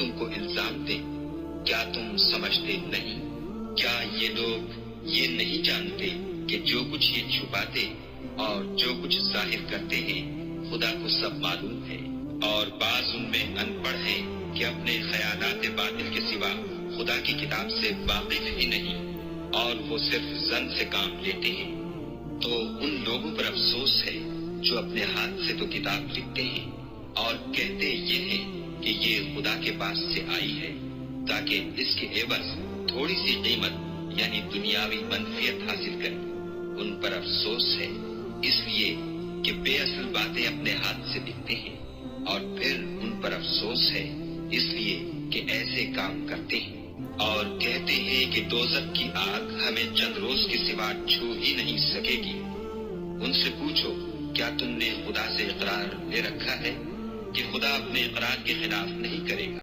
تم کو الزام دیں۔ کیا تم سمجھتے نہیں؟ کیا یہ لوگ یہ نہیں جانتے کہ جو کچھ یہ چھپاتے اور جو کچھ ظاہر کرتے ہیں خدا کو سب معلوم ہے، اور بعض ان میں ان پڑھ ہیں کہ اپنے خیالات باطل کے سوا خدا کی کتاب سے واقف ہی نہیں، اور وہ صرف ظن سے کام لیتے ہیں۔ تو ان لوگوں پر افسوس ہے جو اپنے ہاتھ سے تو کتاب لکھتے ہیں اور کہتے یہ ہیں کہ یہ خدا کے پاس سے آئی ہے، تاکہ اس کے عوض تھوڑی سی قیمت یعنی دنیاوی منفیت حاصل کریں۔ ان پر افسوس ہے اس لیے کہ بے اصل باتیں اپنے ہاتھ سے لکھتے ہیں، اور پھر ان پر افسوس ہے اس لیے کہ ایسے کام کرتے ہیں، اور کہتے ہیں کہ دوزخ کی آگ ہمیں چند روز کے سوا چھو ہی نہیں سکے گی۔ ان سے پوچھو کیا تم نے خدا سے اقرار لے رکھا ہے کہ خدا اپنے اقرار کے خلاف نہیں کرے گا؟